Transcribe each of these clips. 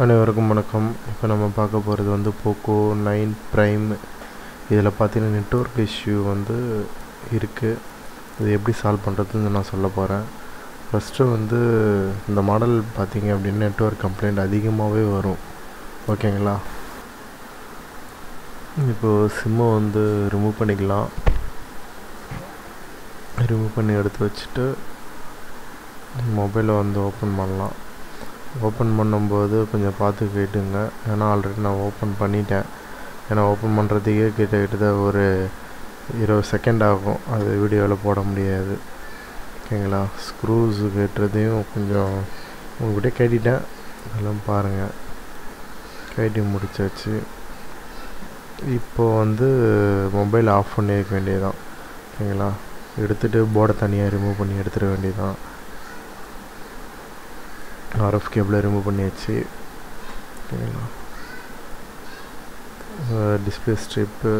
அனைவருக்கும் வணக்கம். இப்போ நம்ம பார்க்க போகிறது வந்து போக்கோ 9 ப்ரைம். இதில் பார்த்தீங்கன்னா நெட்வொர்க் இஷ்யூ வந்து இருக்குது. இது எப்படி சால்வ் பண்ணுறதுன்னு நான் சொல்ல போகிறேன். ஃபஸ்ட்டு வந்து இந்த மாடல் பார்த்தீங்க அப்படின்னா நெட்வொர்க் கம்ப்ளைண்ட் அதிகமாகவே வரும். ஓகேங்களா? இப்போது சிம்மை வந்து ரிமூவ் பண்ணிக்கலாம். ரிமூவ் பண்ணி எடுத்து வச்சுட்டு மொபைலை வந்து ஓப்பன் பண்ணலாம். ஓப்பன் பண்ணும்போது கொஞ்சம் பார்த்து கேட்டுங்க, ஏன்னா ஆல்ரெடி நான் ஓப்பன் பண்ணிட்டேன். ஏன்னா ஓப்பன் பண்ணுறதுக்கே கிட்டத்தட்ட ஒரு 20 செகண்ட் ஆகும். அது வீடியோவில் போட முடியாது. ஓகேங்களா? ஸ்க்ரூஸு கேட்டுறதையும் கொஞ்சம் உங்கள்கிட்ட கேட்டுட்டேன், அதெல்லாம் பாருங்கள். கேட்டி முடிச்சாச்சு. இப்போது வந்து மொபைல் ஆஃப் பண்ணி வைக்க வேண்டியதுதான். ஓகேங்களா? எடுத்துகிட்டு போர்டை தனியாக ரிமூவ் பண்ணி எடுத்துட வேண்டியதுதான். RF கேபிளை ரிமூவ் பண்ணியாச்சு. ஓகேங்களா? டிஸ்பிளே ஸ்ட்ரிப்பு,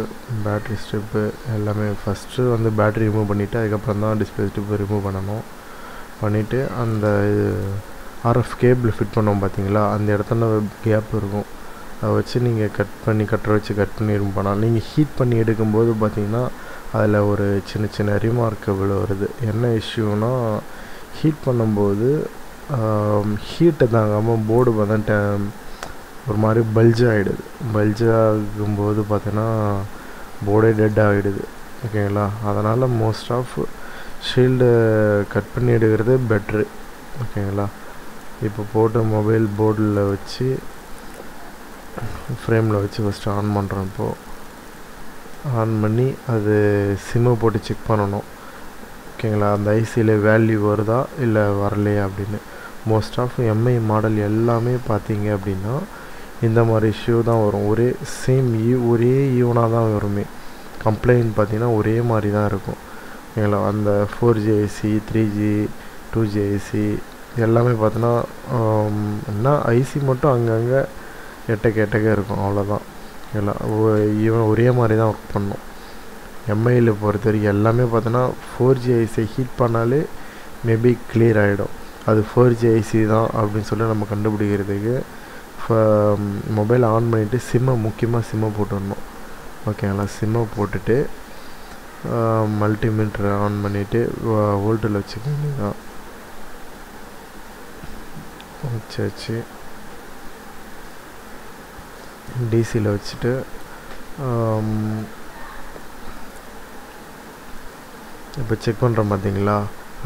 பேட்ரி ஸ்ட்ரிப்பு எல்லாமே ஃபஸ்ட்டு வந்து பேட்ரி ரிமூவ் பண்ணிவிட்டு அதுக்கப்புறம் தான் டிஸ்பிளே ஸ்ட்ரிப்பு ரிமூவ் பண்ணணும். பண்ணிவிட்டு அந்த RF கேபிள் ஃபிட் பண்ணோம் பார்த்தீங்களா, அந்த இடத்துல கேப் இருக்கும். அதை வச்சு நீங்கள் கட் பண்ணி கட் பண்ணி ரிமூவ் பண்ணலாம். நீங்கள் ஹீட் பண்ணி எடுக்கும்போது பார்த்தீங்கன்னா அதில் ஒரு சின்ன சின்ன ரிமார்க்கபிள் வருது. என்ன இஷ்யூனா, ஹீட் பண்ணும்போது ஹீட்டை தாங்காமல் போர்டு பார்த்தா ஒரு மாதிரி பல்ஜ் ஆகிடுது. பல்ஜ் ஆகும்போது பார்த்தீங்கன்னா போர்டே டெட் ஆகிடுது. ஓகேங்களா? அதனால் மோஸ்ட் ஆஃப் ஷீல்டை கட் பண்ணி எடுக்கிறது பெட்ரு. ஓகேங்களா? இப்போ போட்டு மொபைல் போர்டில் வச்சு ஃப்ரேமில் வச்சு ஃபஸ்ட்டு ஆன் பண்ணுறோம். இப்போது ஆன் பண்ணி அது சிம்மை போட்டு செக் பண்ணணும். ஓகேங்களா? அந்த ஐசியில் வேல்யூ வருதா இல்லை வரலையா அப்படின்னு. மோஸ்ட் ஆஃப் எம்ஐ மாடல் எல்லாமே பார்த்தீங்க அப்படின்னா இந்த மாதிரி இஷ்யூ தான் வரும். ஒரே ஈவனாக தான் வருமே. கம்ப்ளைண்ட் பார்த்தீங்கன்னா ஒரே மாதிரி தான் இருக்கும். ஓகேங்களா? அந்த 4G IC, 3G, 2G IC எல்லாமே பார்த்தீங்கன்னா என்ன ஐசி மட்டும் அங்கங்கே எட்டக்க இருக்கும், அவ்வளோதான். ஓகேங்களா? ஈவன் ஒரே மாதிரி தான் ஒர்க் பண்ணும். எம்ஐயில் பொறுத்த வரைக்கும் எல்லாமே பார்த்தோன்னா 4G IC ஹீட் பண்ணாலே மேபி கிளியர் ஆகிடும். அது 4G IC தான் அப்படின்னு சொல்லி நம்ம கண்டுபிடிக்கிறதுக்கு மொபைல் ஆன் பண்ணிவிட்டு முக்கியமாக சிம்மை போட்டுடணும். ஓகேங்களா? சிம்மை போட்டுட்டு மல்டிமீட்டர் ஆன் பண்ணிவிட்டு வோல்ட்டில் வச்சுக்க வேண்டியதுதான். வச்சாச்சு. டிசியில் வச்சுட்டு இப்போ செக் பண்ணுறோம் பார்த்தீங்களா,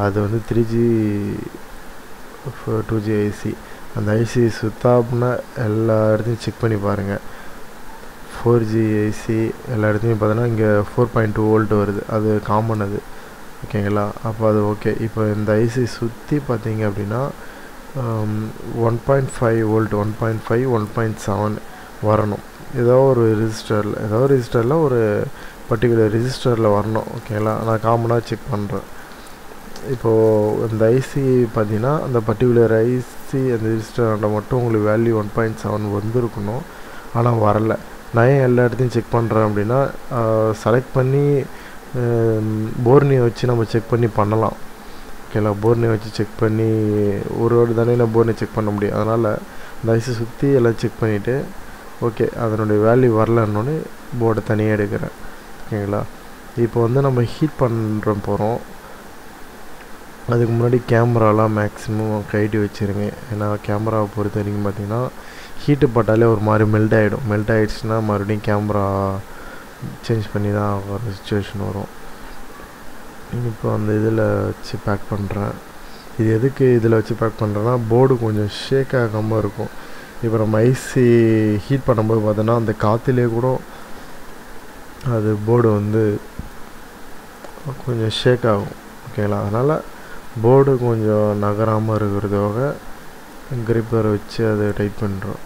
அது வந்து 3G 2G IC. அந்த ஐசி சுத்தாப்புனா எல்லா இடத்தையும் செக் பண்ணி பாருங்கள். 4G IC எல்லா இடத்துலையும் பார்த்தோன்னா இங்கே 4.2 வோல்ட் வருது. அது காமன் அது. ஓகேங்களா? அப்போ அது ஓகே. இப்போ இந்த ஐசி சுற்றி பார்த்தீங்க அப்படின்னா 1.5 வோல்ட், 1.5, 1.7 வரணும். ஏதோ ஒரு ரிஜிஸ்டரில் ஒரு பர்டிகுலர் ரிஜிஸ்டரில் வரணும். ஓகேங்களா? நான் காமனாக செக் பண்ணுறேன். இப்போது இந்த ஐசி பார்த்தீங்கன்னா அந்த பர்டிகுலர் ஐசி அந்த ரிஜிஸ்டரில் மட்டும் உங்களுக்கு வேல்யூ 1.7 வந்துருக்கணும். ஆனால் வரலை. நான் ஏன் எல்லா இடத்தையும் செக் பண்ணுறேன் அப்படின்னா, செலக்ட் பண்ணி போர்னியை வச்சு நம்ம செக் பண்ணலாம். ஓகேங்களா? போர்னியை வச்சு செக் பண்ணி ஒரு தானே நான் போர்னியை செக் பண்ண முடியும். அதனால் அந்த ஐசி சுற்றி எல்லாம் செக் பண்ணிவிட்டு ஓகே அதனுடைய வேல்யூ வரலன்னொன்னே போர்டை தனியாக எடுக்கிறேன். ஓகேங்களா? இப்போ வந்து நம்ம ஹீட் பண்ணுற போகிறோம். அதுக்கு முன்னாடி கேமராலாம் மேக்ஸிமம் கைட்டி வச்சுருங்க. ஏன்னா கேமராவை பொறுத்த வரைக்கும் பார்த்திங்கன்னா ஹீட்டு பட்டாலே ஒரு மாதிரி மெல்ட் ஆகிடும். மெல்ட் ஆகிடுச்சுன்னா மறுபடியும் கேமரா சேஞ்ச் பண்ணி தான் ஒரு சுச்சுவேஷன் வரும். இப்போ அந்த இதில் வச்சு பேக் பண்ணுறேன். இது எதுக்கு இதில் வச்சு பேக் பண்ணுறேன்னா, போர்டு கொஞ்சம் ஷேக் ஆகாமல் இருக்கும். இப்போ நம்ம ஐசி ஹீட் பண்ணும்போது பார்த்தோன்னா அந்த காற்றுலேயே கூட அது போர்டு வந்து கொஞ்சம் ஷேக் ஆகும். ஓகேங்களா? அதனால் போர்டு கொஞ்சம் நகராமல் இருக்கிறதுக்காக கிரிப்பரை வச்சு அதை டைட் பண்ணுறோம்.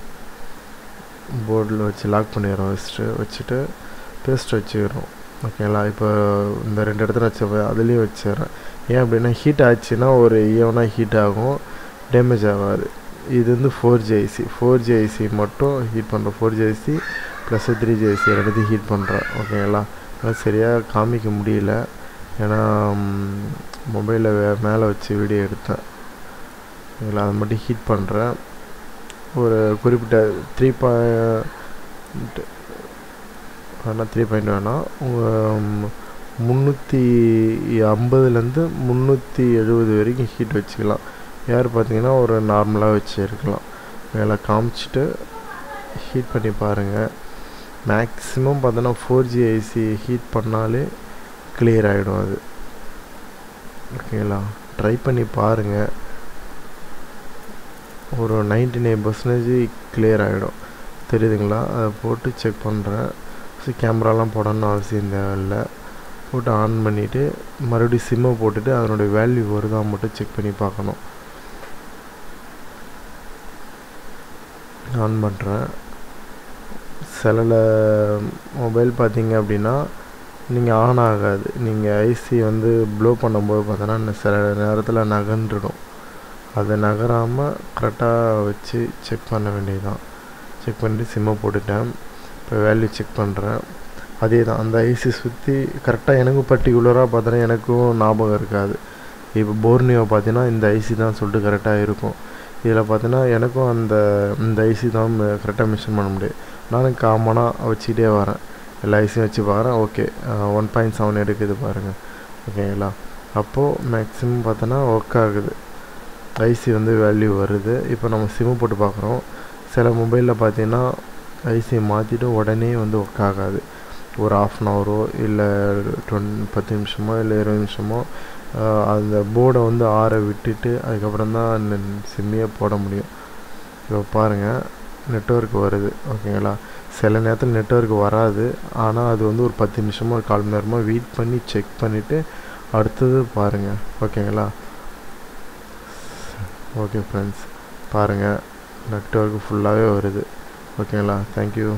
போர்டில் வச்சு லாக் பண்ணிடுறோம். வச்சுட்டு பேஸ்ட் வச்சுக்கிறோம். ஓகேங்களா? இப்போ இந்த 2 இடத்துல வச்ச அதுலேயும் வச்சிடுறேன். ஏன் அப்படின்னா ஹீட் ஆச்சுன்னா ஒரு ஈவனாக ஹீட் ஆகும், டேமேஜ் ஆகாது. இது வந்து 4G IC மட்டும் ஹீட் பண்ணுறோம். 4G IC plus 3G IC ரெண்டுத்தையும் ஹீட் பண்ணுறேன். ஓகேங்களா? ஆனால் சரியாக காமிக்க முடியல, ஏன்னா மொபைலில் மேலே வச்சு வீடியோ எடுத்தேன். இதில் அதை மட்டும் ஹீட் பண்ணுறேன். ஒரு குறிப்பிட்ட 3 பாயிண்ட் வேணாம், 350லேருந்து 370 வரைக்கும் ஹீட் வச்சுக்கலாம். ஏர் பார்த்தீங்கன்னா ஒரு நார்மலாக வச்சு இருக்கலாம். மேலே காமிச்சிட்டு ஹீட் பண்ணி பாருங்கள். மேக்ஸிமம் பார்த்தோன்னா 4G ஐசி ஹீட் பண்ணாலே கிளியர் ஆகிடும் அது. ஓகேங்களா, ட்ரை பண்ணி பாருங்கள். ஒரு 99% கிளியர் ஆகிடும். தெரியுதுங்களா? அதை போட்டு செக் பண்ணுறேன். கேமராலாம் போடணும்னு அவசியம் தேவையில்லை. போட்டு ஆன் பண்ணிவிட்டு மறுபடியும் சிம்மை போட்டுட்டு அதனுடைய வேல்யூ வருதா மட்டும் செக் பண்ணி பார்க்கணும். ஆன் பண்ணுறேன். சில மொபைல் பார்த்தீங்க அப்படின்னா நீங்கள் ஆன் ஆகாது. நீங்கள் ஐசி வந்து ப்ளோ பண்ணும்போது பார்த்தோன்னா சில நேரத்தில் நகர்ந்துடும். அதை நகராமல் கரெக்டாக வச்சு செக் பண்ண வேண்டியதுதான். செக் பண்ணிட்டு சிம்மை போட்டுட்டேன். இப்போ வேல்யூ செக் பண்ணுறேன். அதே தான், அந்த ஐசி சுற்றி கரெக்டாக எனக்கும் பர்டிகுலராக பார்த்தோன்னா எனக்கும் ஞாபகம் இருக்காது. இப்போ போர்னியோ பார்த்தீங்கன்னா இந்த ஐசி தான் சொல்லிட்டு கரெக்டாக இருக்கும். இதில் பார்த்தீங்கன்னா எனக்கும் இந்த ஐசி தான் கரெக்டாக மென்ஷன் பண்ண முடியாது. நானும் காமனாக வச்சுக்கிட்டே வரேன். எல்லா ஐசியும் வச்சு பார்க்குறேன். ஓகே, 1.7 எடுக்குது பாருங்கள். ஓகேங்களா, அப்போது மேக்ஸிமம் பார்த்தோன்னா ஒர்க் ஆகுது. ஐசி வந்து வேல்யூ வருது. இப்போ நம்ம சிம்மு போட்டு பார்க்குறோம். சில மொபைலில் பார்த்தீங்கன்னா ஐசி மாற்றிட்டு உடனே வந்து ஒர்க் ஆகாது. ஒரு 1/2 ஹவரோ இல்லை 10 நிமிஷமோ இல்லை 20 நிமிஷமோ அந்த போர்டை வந்து ஆற விட்டுட்டு அதுக்கப்புறம் தான் அந்த சிம்மையே போட முடியும். இப்போ பாருங்கள், நெட்வொர்க் வருது. ஓகேங்களா, சில நேரத்தில் நெட்வொர்க் வராது. ஆனால் அது வந்து ஒரு 10 நிமிஷமோ ஒரு 1/4 மணி நேரமோ வெயிட் பண்ணி செக் பண்ணிவிட்டு அடுத்தது பாருங்கள். ஓகேங்களா, ஓகே ஃப்ரெண்ட்ஸ், பாருங்கள் நெட்வொர்க் ஃபுல்லாகவே வருது. ஓகேங்களா, தேங்க்யூ.